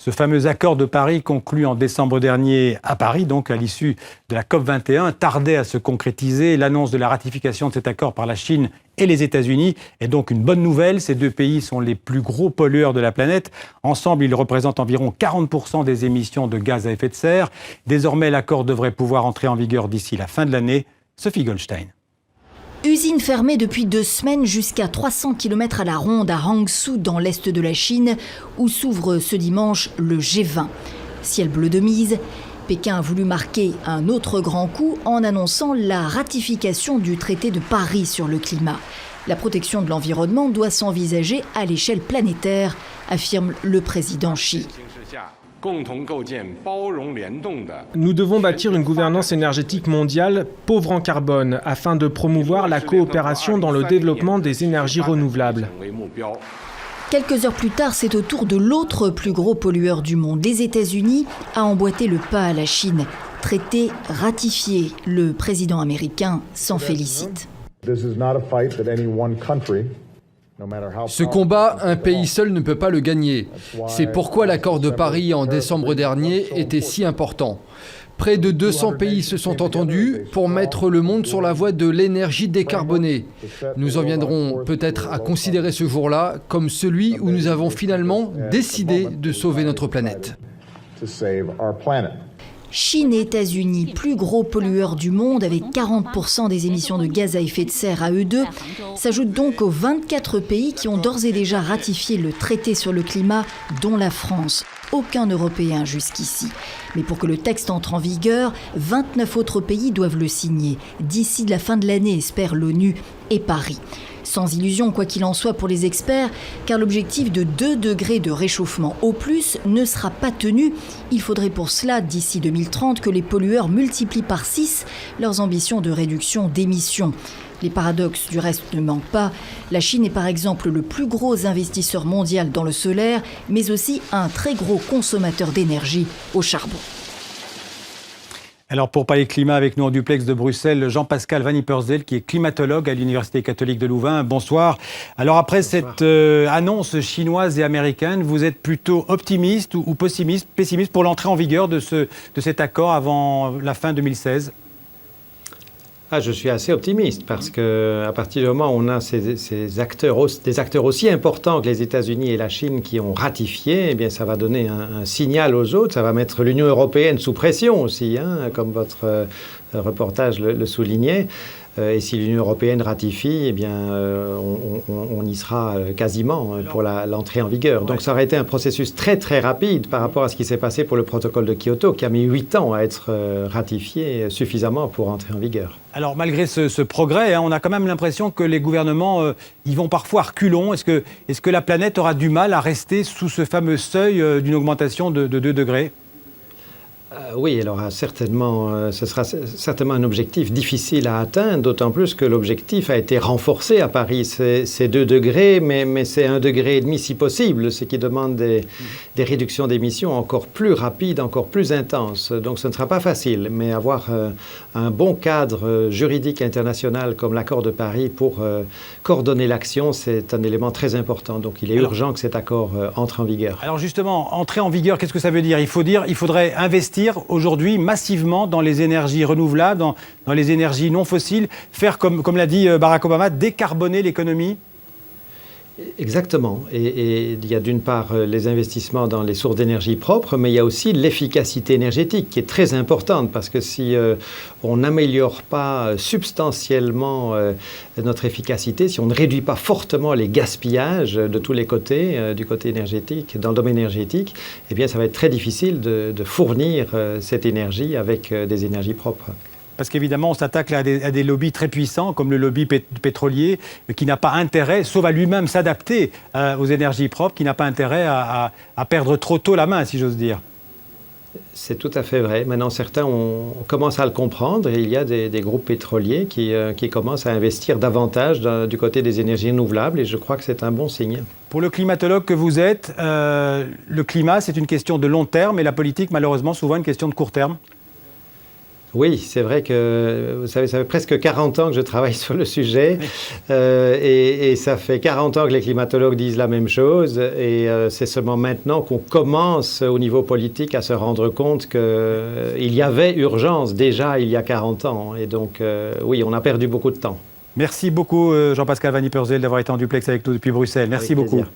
Ce fameux accord de Paris conclu en décembre dernier à Paris, donc à l'issue de la COP21, tardait à se concrétiser. L'annonce de la ratification de cet accord par la Chine et les États-Unis est donc une bonne nouvelle. Ces deux pays sont les plus gros pollueurs de la planète. Ensemble, ils représentent environ 40% des émissions de gaz à effet de serre. Désormais, l'accord devrait pouvoir entrer en vigueur d'ici la fin de l'année. Sophie Goldstein. Usine fermée depuis 2 semaines jusqu'à 300 km à la ronde à Hangzhou dans l'est de la Chine, où s'ouvre ce dimanche le G20. Ciel bleu de mise, Pékin a voulu marquer un autre grand coup en annonçant la ratification du traité de Paris sur le climat. La protection de l'environnement doit s'envisager à l'échelle planétaire, affirme le président Xi. Nous devons bâtir une gouvernance énergétique mondiale pauvre en carbone afin de promouvoir la coopération dans le développement des énergies renouvelables. Quelques heures plus tard, c'est au tour de l'autre plus gros pollueur du monde, les États-Unis, à emboîter le pas à la Chine. Traité ratifié, le président américain s'en félicite. Ce combat, un pays seul ne peut pas le gagner. C'est pourquoi l'accord de Paris en décembre dernier était si important. Près de 200 pays se sont entendus pour mettre le monde sur la voie de l'énergie décarbonée. Nous en viendrons peut-être à considérer ce jour-là comme celui où nous avons finalement décidé de sauver notre planète. Chine et États-Unis, plus gros pollueurs du monde avec 40% des émissions de gaz à effet de serre à eux deux, s'ajoutent donc aux 24 pays qui ont d'ores et déjà ratifié le traité sur le climat, dont la France. Aucun Européen jusqu'ici. Mais pour que le texte entre en vigueur, 29 autres pays doivent le signer. D'ici la fin de l'année, espère l'ONU et Paris. Sans illusion, quoi qu'il en soit pour les experts, car l'objectif de 2 degrés de réchauffement au plus ne sera pas tenu. Il faudrait pour cela, d'ici 2030, que les pollueurs multiplient par 6 leurs ambitions de réduction d'émissions. Les paradoxes du reste ne manquent pas. La Chine est par exemple le plus gros investisseur mondial dans le solaire, mais aussi un très gros consommateur d'énergie au charbon. Alors pour parler climat avec nous en duplex de Bruxelles, Jean-Pascal Van Ypersdale qui est climatologue à l'Université catholique de Louvain. Bonsoir. Alors après cette annonce chinoise et américaine, vous êtes plutôt optimiste ou pessimiste pour l'entrée en vigueur de cet accord avant la fin 2016 ? Je suis assez optimiste parce qu'à partir du moment où on a des acteurs aussi importants que les États-Unis et la Chine qui ont ratifié, eh bien, ça va donner un signal aux autres. Ça va mettre l'Union européenne sous pression aussi, comme votre reportage le soulignait. Et si l'Union européenne ratifie, eh bien, on y sera quasiment pour l'entrée en vigueur. Donc ça aurait été un processus très très rapide par rapport à ce qui s'est passé pour le protocole de Kyoto, qui a mis 8 ans à être ratifié suffisamment pour entrer en vigueur. Alors malgré ce progrès, on a quand même l'impression que les gouvernements y vont parfois reculons. Est-ce que la planète aura du mal à rester sous ce fameux seuil d'une augmentation de 2 degrés ? Oui, alors ce sera certainement un objectif difficile à atteindre, d'autant plus que l'objectif a été renforcé à Paris. C'est 2 degrés, mais c'est 1,5 degré si possible, ce qui demande des réductions d'émissions encore plus rapides, encore plus intenses. Donc ce ne sera pas facile, mais avoir un bon cadre juridique international comme l'accord de Paris pour coordonner l'action, c'est un élément très important. Donc il est urgent que cet accord entre en vigueur. Alors justement, entrer en vigueur, qu'est-ce que ça veut dire ? Il faudrait investir aujourd'hui massivement dans les énergies renouvelables, dans les énergies non fossiles, faire comme l'a dit Barack Obama, décarboner l'économie ? Exactement. Et il y a d'une part les investissements dans les sources d'énergie propres, mais il y a aussi l'efficacité énergétique qui est très importante parce que si on n'améliore pas substantiellement notre efficacité, si on ne réduit pas fortement les gaspillages de tous les côtés, du côté énergétique, dans le domaine énergétique, eh bien ça va être très difficile de fournir cette énergie avec des énergies propres. Parce qu'évidemment, on s'attaque à des lobbies très puissants, comme le lobby pétrolier, qui n'a pas intérêt, sauf à lui-même s'adapter aux énergies propres, qui n'a pas intérêt à perdre trop tôt la main, si j'ose dire. C'est tout à fait vrai. Maintenant, certains commencent à le comprendre et il y a des groupes pétroliers qui commencent à investir davantage du côté des énergies renouvelables et je crois que c'est un bon signe. Pour le climatologue que vous êtes, le climat, c'est une question de long terme et la politique, malheureusement, souvent une question de court terme. Oui, c'est vrai que, vous savez, ça fait presque 40 ans que je travaille sur le sujet et ça fait 40 ans que les climatologues disent la même chose et c'est seulement maintenant qu'on commence au niveau politique à se rendre compte qu'il y avait urgence déjà il y a 40 ans et donc oui, on a perdu beaucoup de temps. Merci beaucoup Jean-Pascal Vanni Purcell d'avoir été en duplex avec nous depuis Bruxelles. Merci beaucoup. Plaisir.